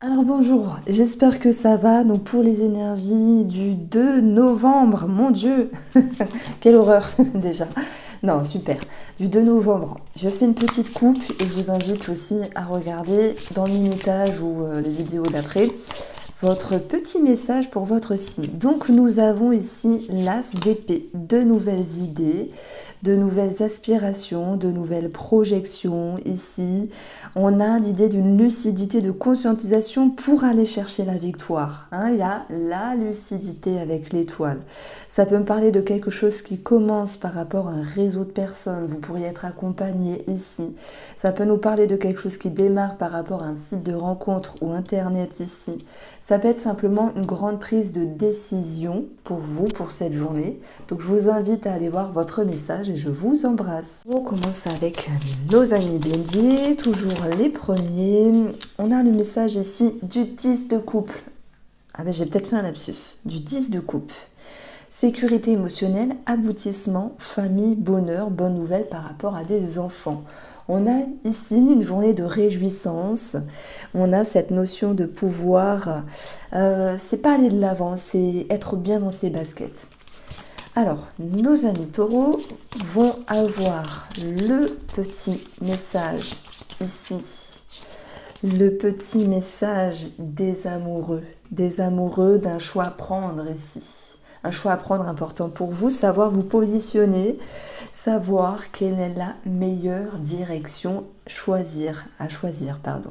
Alors bonjour, j'espère que ça va. Donc pour les énergies du 2 novembre, mon Dieu, quelle horreur déjà. Non, super. Du 2 novembre, je fais une petite coupe et je vous invite aussi à regarder dans le minutage ou les vidéos d'après votre petit message pour votre signe. Donc nous avons ici l'As d'épée, de nouvelles idées, de nouvelles aspirations, de nouvelles projections ici. On a l'idée d'une lucidité, de conscientisation pour aller chercher la victoire. Il y a la lucidité avec l'étoile. Ça peut me parler de quelque chose qui commence par rapport à un réseau de personnes. Vous pourriez être accompagné ici. Ça peut nous parler de quelque chose qui démarre par rapport à un site de rencontre ou Internet ici. Ça peut être simplement une grande prise de décision pour vous, pour cette journée. Donc je vous invite à aller voir votre message et je vous embrasse. On commence avec nos amis béliers, toujours les premiers. On a le message ici du 10 de couple. Ah ben j'ai peut-être fait un lapsus. Du 10 de couple. Sécurité émotionnelle, aboutissement, famille, bonheur, bonne nouvelle par rapport à des enfants. On a ici une journée de réjouissance, on a cette notion de pouvoir, c'est pas aller de l'avant, c'est être bien dans ses baskets. Alors, nos amis taureaux vont avoir le petit message ici, le petit message des amoureux d'un choix à prendre ici. Un choix à prendre important pour vous, savoir vous positionner, savoir quelle est la meilleure direction à choisir, pardon.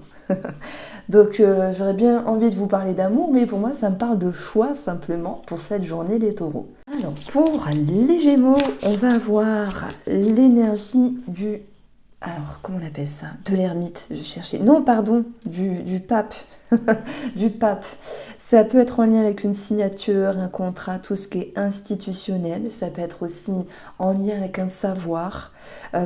Donc j'aurais bien envie de vous parler d'amour, mais pour moi ça me parle de choix simplement pour cette journée des taureaux. Alors pour les gémeaux, on va avoir l'énergie du... Alors, comment on appelle ça? De l'ermite, je cherchais. Non, pardon, du pape. Du pape. Ça peut être en lien avec une signature, un contrat, tout ce qui est institutionnel. Ça peut être aussi en lien avec un savoir.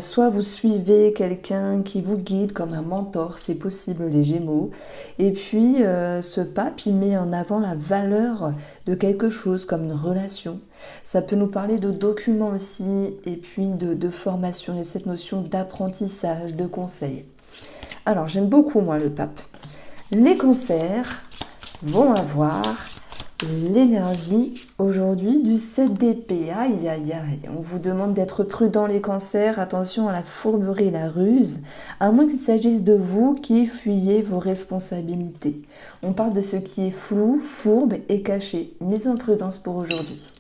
Soit vous suivez quelqu'un qui vous guide comme un mentor, c'est possible les Gémeaux. Et puis, ce pape, il met en avant la valeur de quelque chose comme une relation. Ça peut nous parler de documents aussi, et puis de formation, et cette notion d'apprentissage, de conseil. Alors, j'aime beaucoup, moi, le pape. Les cancers vont avoir l'énergie aujourd'hui du 7 d'épée. Aïe, aïe, aïe. On vous demande d'être prudent, les cancers. Attention à la fourberie et la ruse, à moins qu'il s'agisse de vous qui fuyez vos responsabilités. On parle de ce qui est flou, fourbe et caché. Mise en prudence pour aujourd'hui.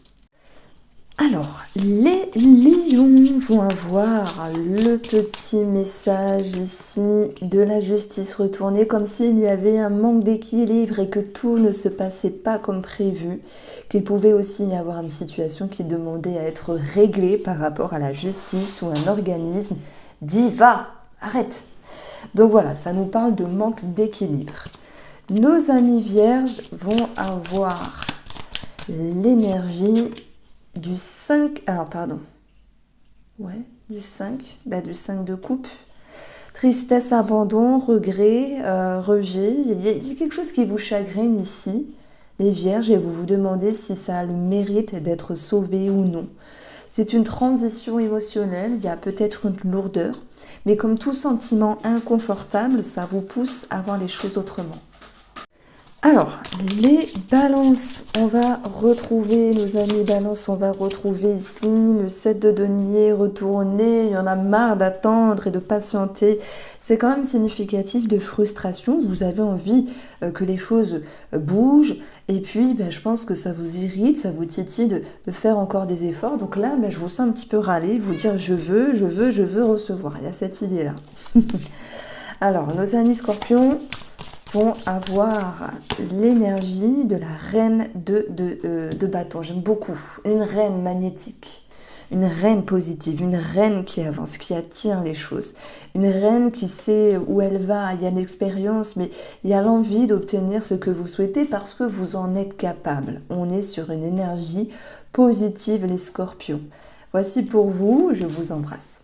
Alors, les lions vont avoir le petit message ici de la justice retournée, comme s'il y avait un manque d'équilibre et que tout ne se passait pas comme prévu, qu'il pouvait aussi y avoir une situation qui demandait à être réglée par rapport à la justice ou un organisme. Dis, va, arrête. Donc voilà, ça nous parle de manque d'équilibre. Nos amis vierges vont avoir l'énergie du 5, alors pardon, ouais, du 5, du 5 de coupe. Tristesse, abandon, regret, rejet. Il y a quelque chose qui vous chagrine ici, les vierges, et vous vous demandez si ça a le mérite d'être sauvé ou non. C'est une transition émotionnelle, il y a peut-être une lourdeur, mais comme tout sentiment inconfortable, ça vous pousse à voir les choses autrement. Alors, les balances, on va retrouver, nos amis balances, on va retrouver ici le 7 de denier retourné, il y en a marre d'attendre et de patienter. C'est quand même significatif de frustration, vous avez envie que les choses bougent et puis je pense que ça vous irrite, ça vous titille de faire encore des efforts. Donc là, je vous sens un petit peu râler, vous dire je veux recevoir, il y a cette idée-là. Alors, nos amis scorpions vont avoir l'énergie de la reine de bâton. J'aime beaucoup. Une reine magnétique, une reine positive, une reine qui avance, qui attire les choses. Une reine qui sait où elle va, il y a l'expérience, mais il y a l'envie d'obtenir ce que vous souhaitez parce que vous en êtes capable. On est sur une énergie positive, les scorpions. Voici pour vous, je vous embrasse.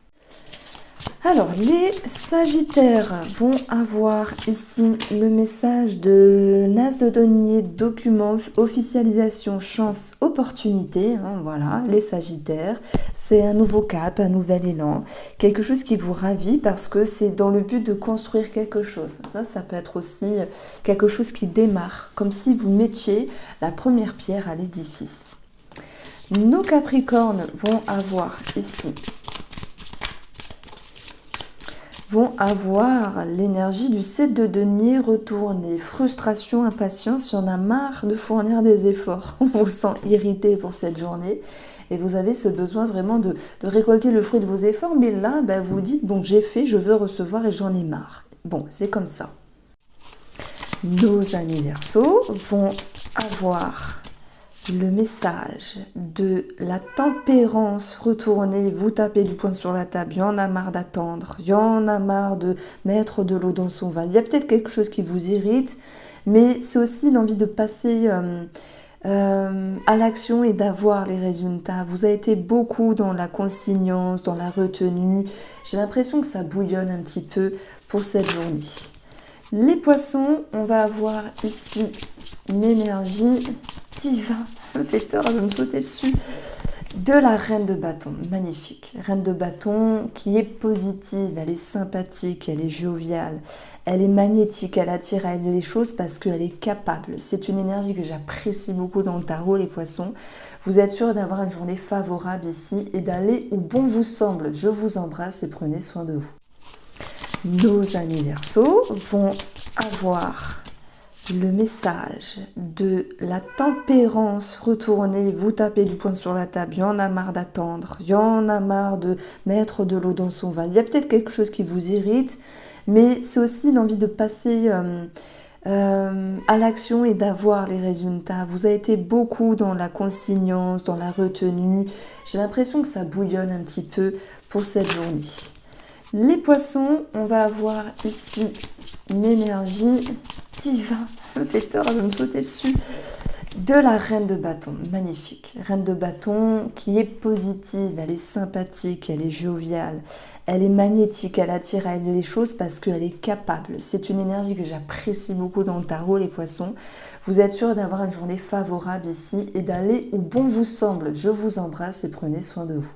Alors, les Sagittaires vont avoir ici le message de l'As de denier, document, officialisation, chance, opportunité. Hein, voilà, les Sagittaires, c'est un nouveau cap, un nouvel élan, quelque chose qui vous ravit parce que c'est dans le but de construire quelque chose. Ça peut être aussi quelque chose qui démarre, comme si vous mettiez la première pierre à l'édifice. Nos Capricornes vont avoir ici l'énergie du 7 de denier retourné. Frustration, impatience, il y en a marre de fournir des efforts. On vous sent irrité pour cette journée et vous avez ce besoin vraiment de récolter le fruit de vos efforts. Mais là, vous dites, bon, j'ai fait, je veux recevoir et j'en ai marre. Bon, c'est comme ça. Nos amis Verseaux vont avoir le message de la tempérance retournée, vous tapez du poing sur la table, il y en a marre d'attendre, il y en a marre de mettre de l'eau dans son vin. Il y a peut-être quelque chose qui vous irrite, mais c'est aussi l'envie de passer à l'action et d'avoir les résultats. Vous avez été beaucoup dans la consignance, dans la retenue. J'ai l'impression que ça bouillonne un petit peu pour cette journée. Les poissons, on va avoir ici une énergie divine, ça me fait peur, elle va me sauter dessus, de la reine de bâton, magnifique. Reine de bâton qui est positive, elle est sympathique, elle est joviale, elle est magnétique, elle attire à elle les choses parce qu'elle est capable. C'est une énergie que j'apprécie beaucoup dans le tarot, les poissons. Vous êtes sûr d'avoir une journée favorable ici et d'aller où bon vous semble. Je vous embrasse et prenez soin de vous. Nos amis Verseaux vont avoir le message de la tempérance retournée, vous tapez du poing sur la table, il y en a marre d'attendre, il y en a marre de mettre de l'eau dans son vin. Il y a peut-être quelque chose qui vous irrite, mais c'est aussi l'envie de passer à l'action et d'avoir les résultats. Vous avez été beaucoup dans la consignance, dans la retenue. J'ai l'impression que ça bouillonne un petit peu pour cette journée. Les poissons, on va avoir ici une énergie divine, ça me fait peur, elle va me sauter dessus, de la reine de bâton, magnifique. Reine de bâton qui est positive, elle est sympathique, elle est joviale, elle est magnétique, elle attire à elle les choses parce qu'elle est capable. C'est une énergie que j'apprécie beaucoup dans le tarot, les poissons. Vous êtes sûr d'avoir une journée favorable ici et d'aller où bon vous semble. Je vous embrasse et prenez soin de vous.